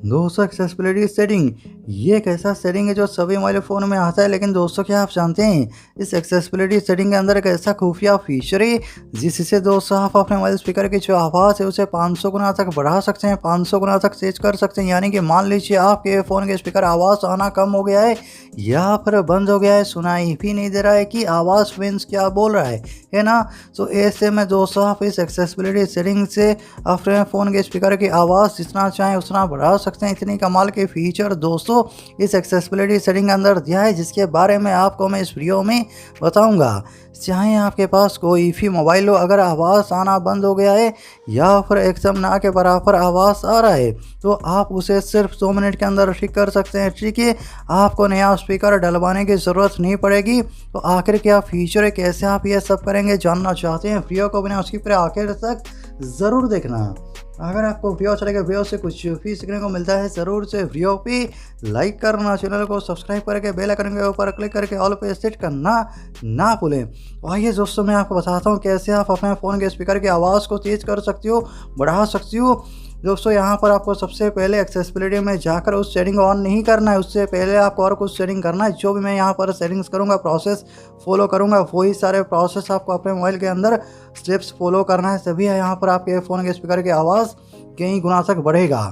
दोस्तों accessibility setting ये एक ऐसा सेटिंग है जो सभी मोबाइल फ़ोन में आता है, लेकिन दोस्तों क्या आप जानते हैं इस एक्सेसिबिलिटी सेटिंग के अंदर एक ऐसा खुफिया फीचर है जिससे दोस्तों आप अपने मोबाइल स्पीकर की जो आवाज़ है उसे 500 गुना तक बढ़ा सकते हैं, 500 गुना तक तेज कर सकते हैं। यानी कि मान लीजिए आपके फ़ोन के स्पीकर आवाज़ आना कम हो गया है या फिर बंद हो गया है, सुनाई भी नहीं दे रहा है कि आवाज़ मीन्स क्या बोल रहा है ना। तो ऐसे में दोस्तों आप इस एक्सेसिबिलिटी सेटिंग से अपने फ़ोन के स्पीकर की आवाज़ जितना चाहें उतना बढ़ा सकते हैं। इतनी कमाल के फीचर दोस्तों इस एक्सेसिबिलिटी सेटिंग के अंदर दिया है, जिसके बारे में आपको मैं इस वीडियो में बताऊंगा। चाहे आपके पास कोई भी मोबाइल हो, अगर आवाज़ आना बंद हो गया है या फिर एकदम ना के बराबर आवाज़ आ रहा है तो आप उसे सिर्फ 2 मिनट के अंदर ठीक कर सकते हैं। ठीक है, आपको नया स्पीकर डलवाने की ज़रूरत नहीं पड़ेगी। तो आखिर क्या फीचर है, कैसे आप ये सब करेंगे, जानना चाहते हैं वीडियो को बिना उसकी पूरे आखिर तक ज़रूर देखना। अगर आपको वीडियो अच्छा लगे, वीडियो से कुछ भी सीखने को मिलता है, ज़रूर से वीडियो पे लाइक करना, चैनल को सब्सक्राइब करके बेल आइकन के ऊपर क्लिक करके ऑल पे सेट करना ना भूलें। तो आइए दोस्तों मैं आपको बताता हूँ कैसे आप अपने फ़ोन के स्पीकर की आवाज़ को तेज़ कर सकते हो, बढ़ा सकते हो। दोस्तों यहाँ पर आपको सबसे पहले एक्सेसिबिलिटी में जाकर उस सेटिंग को ऑन नहीं करना है, उससे पहले आपको और कुछ सेटिंग करना है। जो भी मैं यहाँ पर सेटिंग्स करूँगा, प्रोसेस फॉलो करूँगा, वही सारे प्रोसेस आपको अपने मोबाइल के अंदर स्टेप्स फॉलो करना है, तभी यहाँ पर आपके फ़ोन के स्पीकर की आवाज़ कई गुना तक बढ़ेगा।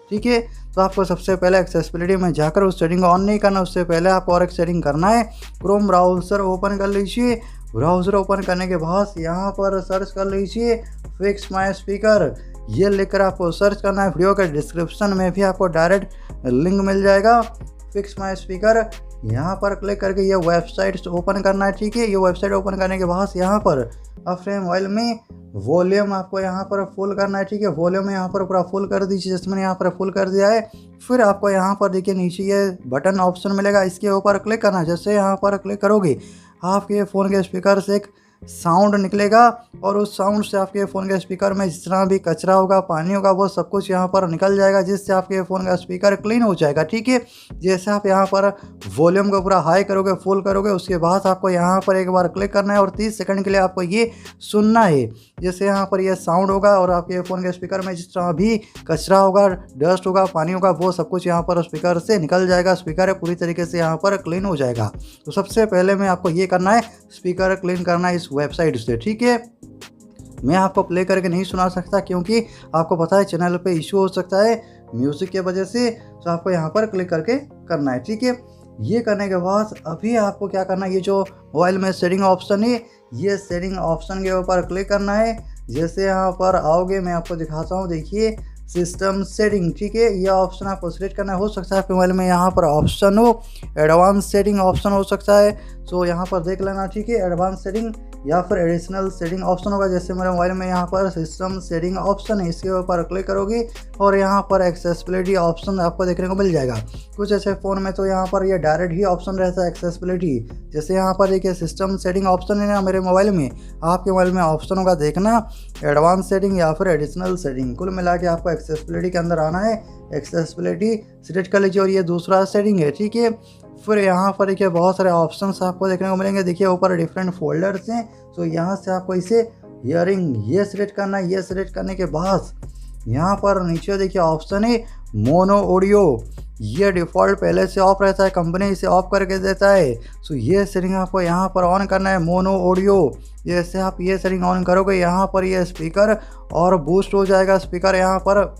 ठीक है, तो आपको सबसे पहले एक्सेसिबिलिटी में जाकर उस सेटिंग को ऑन नहीं करना, उससे पहले आपको और एक सेटिंग करना है। क्रोम ब्राउज़र ओपन कर लीजिए। ब्राउज़र ओपन करने के बाद यहाँ पर सर्च कर लीजिए फिक्स माई स्पीकर, ये लिखकर आपको सर्च करना है। वीडियो के डिस्क्रिप्शन में भी आपको डायरेक्ट लिंक मिल जाएगा फिक्स माई स्पीकर। यहाँ पर क्लिक करके ये वेबसाइट ओपन करना है। ठीक है, ये वेबसाइट ओपन करने के बाद यहाँ पर अपने मोबाइल में वॉल्यूम आपको यहाँ पर फुल करना है। ठीक है, वॉल्यूम यहाँ पर पूरा फुल कर दीजिए, जैसे मैंने यहाँ पर फुल कर दिया है। फिर आपको यहाँ पर देखिए नीचे ये बटन ऑप्शन मिलेगा, इसके ऊपर क्लिक करना है। जैसे यहाँ पर क्लिक करोगे आपके फ़ोन के स्पीकर से एक साउंड निकलेगा और उस साउंड से आपके फ़ोन के स्पीकर में जितना भी कचरा होगा, पानी होगा, वो सब कुछ यहाँ पर निकल जाएगा, जिससे आपके फ़ोन का स्पीकर क्लीन हो जाएगा। ठीक है, जैसे आप यहाँ पर वॉल्यूम को पूरा हाई करोगे, फुल करोगे, उसके बाद आपको यहाँ पर एक बार क्लिक करना है और 30 सेकंड के लिए आपको ये सुनना है। जैसे यहाँ पर ये साउंड होगा और आपके फ़ोन के स्पीकर में जिस तरह भी कचरा होगा, डस्ट होगा, पानी होगा, वो सब कुछ यहाँ पर स्पीकर से निकल जाएगा। स्पीकर पूरी तरीके से यहाँ पर क्लीन हो जाएगा। तो सबसे पहले में आपको ये करना है, स्पीकर क्लीन करना है इस वेबसाइट से। ठीक है, मैं आपको प्ले करके नहीं सुना सकता क्योंकि आपको पता है चैनल पे इशू हो सकता है म्यूज़िक के वजह से। तो आपको यहाँ पर क्लिक करके करना है। ठीक है, ये करने के बाद अभी आपको क्या करना है, ये जो मोबाइल में सेटिंग ऑप्शन है, ये सेटिंग ऑप्शन के ऊपर क्लिक करना है। जैसे यहाँ पर आओगे मैं आपको दिखाता हूँ, देखिए सिस्टम सेटिंग। ठीक है, यह ऑप्शन आपको सिलेक्ट करना हो सकता है आपके मोबाइल में यहाँ पर ऑप्शन हो, एडवांस सेटिंग ऑप्शन हो सकता है, तो यहाँ पर देख लेना। ठीक है, एडवांस सेटिंग या फिर एडिशनल सेटिंग ऑप्शन होगा। जैसे मेरे मोबाइल में यहाँ पर सिस्टम सेटिंग ऑप्शन है, इसके ऊपर क्लिक करोगे और यहाँ पर एक्सेसिबिलिटी ऑप्शन आपको देखने को मिल जाएगा। कुछ ऐसे फ़ोन में तो यहाँ पर ये डायरेक्ट ही ऑप्शन रहता है एक्सेसिबिलिटी। जैसे यहाँ पर देखिए सिस्टम सेटिंग ऑप्शन है ना मेरे मोबाइल में, आपके मोबाइल में ऑप्शन होगा, देखना एडवांस सेटिंग या फिर एडिशनल सेटिंग। कुल मिला के आपको एक्सेसिबिलिटी के अंदर आना है, एक्सेसिबिलिटी सिलेक्ट कर लीजिए और ये दूसरा सेटिंग है। ठीक है, फिर यहाँ पर देखिए बहुत सारे ऑप्शंस आपको देखने को मिलेंगे। देखिए ऊपर डिफरेंट फोल्डर्स हैं, तो यहाँ से आपको इसे हियरिंग ये सिलेक्ट करना है। ये सिलेक्ट करने के बाद यहाँ पर नीचे देखिए ऑप्शन है मोनो ऑडियो, ये डिफ़ॉल्ट पहले से ऑफ रहता है, कंपनी इसे ऑफ करके देता है। तो ये सेटिंग आपको यहाँ पर ऑन करना है, मोनो ऑडियो। जैसे आप ये सेटिंग ऑन करोगे यहाँ पर ये स्पीकर और बूस्ट हो जाएगा, स्पीकर यहाँ पर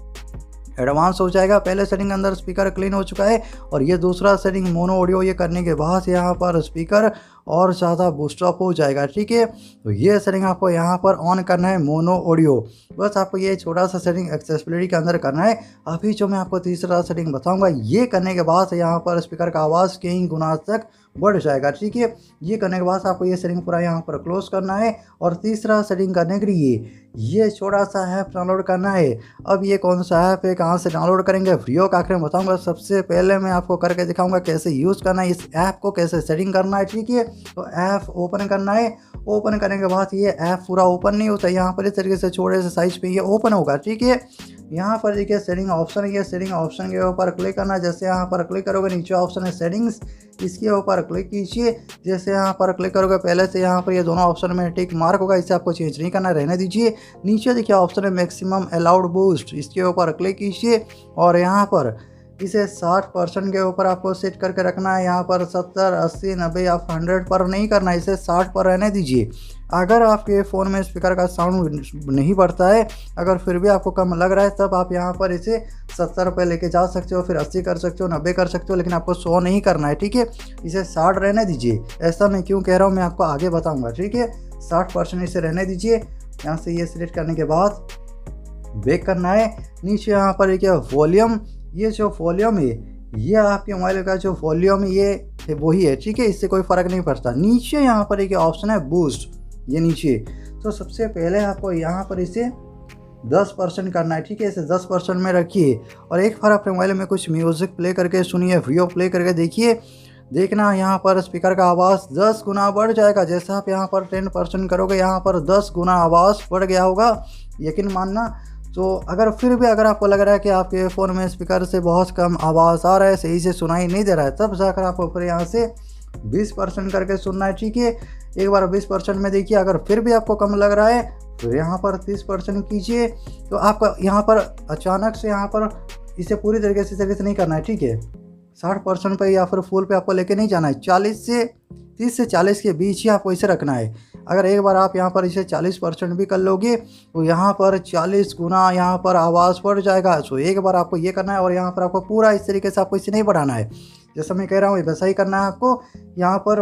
एडवांस हो जाएगा। पहले सेटिंग के अंदर स्पीकर क्लीन हो चुका है और ये दूसरा सेटिंग मोनो ऑडियो, ये करने के बाद यहाँ पर स्पीकर और ज़्यादा बूस्टअप हो जाएगा। ठीक है, तो ये सेटिंग आपको यहाँ पर ऑन करना है, मोनो ऑडियो। बस आपको ये छोटा सा सेटिंग एक्सेसिबिलिटी के अंदर करना है। अभी जो मैं आपको तीसरा सेटिंग बताऊंगा, ये करने के बाद यहाँ पर स्पीकर का आवाज़ कई गुना तक बढ़ जाएगा। ठीक है, ये करने के बाद आपको ये सेटिंग पूरा यहाँ पर क्लोज करना है और तीसरा सेटिंग करने के लिए ये छोटा सा ऐप डाउनलोड करना है। अब ये कौन सा ऐप है, कहाँ से डाउनलोड करेंगे, वीडियो का आखिर में बताऊंगा। सबसे पहले मैं आपको करके दिखाऊंगा कैसे यूज़ करना है इस ऐप को, कैसे सेटिंग करना है। ठीक है, तो ऐप ओपन करना है। ओपन करने के बाद ये ऐप पूरा ओपन नहीं होता, यहाँ पर इस तरीके से छोटे से साइज पे ये ओपन होगा। ठीक है, यहाँ पर देखिए सेटिंग ऑप्शन है, सेटिंग ऑप्शन के ऊपर क्लिक करना। जैसे यहाँ पर क्लिक करोगे नीचे ऑप्शन है सेटिंग्स, इसके ऊपर क्लिक कीजिए। जैसे यहाँ पर क्लिक करोगे पहले से यहाँ पर ये दोनों ऑप्शन में टिक मार्क होगा, इसे आपको चेंज नहीं करना, रहने दीजिए। नीचे देखिए ऑप्शन है मैक्सिमम अलाउड बूस्ट, इसके ऊपर क्लिक कीजिए और यहाँ पर इसे 60% के ऊपर आपको सेट करके रखना है। यहाँ पर 70, 80, 90 या 100 पर नहीं करना है, इसे 60 पर रहने दीजिए। अगर आपके फ़ोन में स्पीकर का साउंड नहीं बढ़ता है, अगर फिर भी आपको कम लग रहा है, तब आप यहाँ पर इसे 70 पे लेके जा सकते हो, फिर 80 कर सकते हो, 90 कर सकते हो, लेकिन आपको 100 नहीं करना है, ठीक है। इसे 60 रहने दीजिए। ऐसा मैं क्यों कह रहा हूँ मैं आपको आगे बताऊँगा, ठीक है। 60% इसे रहने दीजिए। यहाँ से ये सिलेक्ट करने के बाद बैक करना है। नीचे यहाँ पर देखिए वॉल्यूम, ये जो वॉल्यूम है ये आपके मोबाइल का जो वॉल्यूम है ये वही है, ठीक है, इससे कोई फ़र्क नहीं पड़ता। नीचे यहाँ पर एक ऑप्शन है बूस्ट, ये नीचे। तो सबसे पहले आपको यहाँ पर इसे 10% करना है, ठीक है। इसे 10% में रखिए और एक बार अपने मोबाइल में कुछ म्यूज़िक प्ले करके सुनिए, वीडियो प्ले करके देखिए। देखना यहाँ पर स्पीकर का आवाज़ 10 गुना बढ़ जाएगा। जैसे आप यहाँ पर 10% करोगे, यहाँ पर 10 गुना आवाज़ बढ़ गया होगा, यकीन मानना। तो अगर फिर भी अगर आपको लग रहा है कि आपके फ़ोन में स्पीकर से बहुत कम आवाज़ आ रहा है, सही से सुनाई नहीं दे रहा है, तब जाकर आपको फिर यहाँ से 20% करके सुनना है, ठीक है। एक बार 20% में देखिए, अगर फिर भी आपको कम लग रहा है तो यहाँ पर 30% कीजिए। तो आपका यहाँ पर अचानक से यहाँ पर इसे पूरी तरीके से नहीं करना है, ठीक है। 60% पे या फिर फुल पे आपको लेके नहीं जाना है। 30 से 40 के बीच ही आपको इसे रखना है। अगर एक बार आप यहाँ पर इसे 40% भी कर लोगे तो यहाँ पर 40 गुना यहाँ पर आवाज़ बढ़ जाएगा। सो एक बार आपको ये करना है और यहाँ पर आपको पूरा इस तरीके से आपको इसे नहीं बढ़ाना है। जैसा मैं कह रहा हूँ वैसा ही करना है आपको। यहाँ पर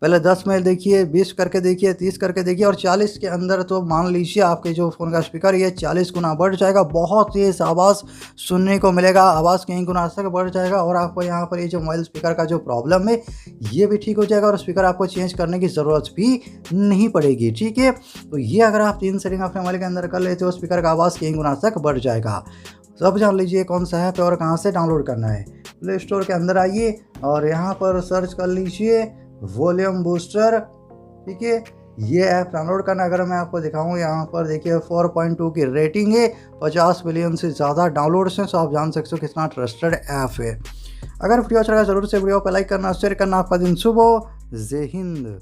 पहले 10 में देखिए, 20 करके देखिए, 30 करके देखिए और 40 के अंदर तो मान लीजिए आपके जो फ़ोन का स्पीकर ये 40 गुना बढ़ जाएगा। बहुत तेज़ आवाज़ सुनने को मिलेगा, आवाज़ कई गुना तक बढ़ जाएगा और आपको यहाँ पर ये जो मोबाइल स्पीकर का जो प्रॉब्लम है ये भी ठीक हो जाएगा और स्पीकर आपको चेंज करने की ज़रूरत भी नहीं पड़ेगी, ठीक है। तो ये अगर आप 3 सेटिंग अपने मोबाइल के अंदर कर लेते हो, स्पीकर का आवाज़ कई गुना तक बढ़ जाएगा। सब जान लीजिए कौन सा ऐप है और कहाँ से डाउनलोड करना है। प्ले स्टोर के अंदर आइए और यहाँ पर सर्च कर लीजिए वॉल्यूम बूस्टर, ठीक है। ये ऐप डाउनलोड करना, अगर मैं आपको दिखाऊं यहाँ पर देखिए 4.2 की रेटिंग है, 50 मिलियन से ज़्यादा डाउनलोड्स हैं। सो आप जान सकते हो कितना ट्रस्टेड ऐप है। अगर वीडियो अच्छा लगा ज़रूर से वीडियो पर लाइक करना, शेयर करना। आपका दिन शुभ हो। जय हिंद।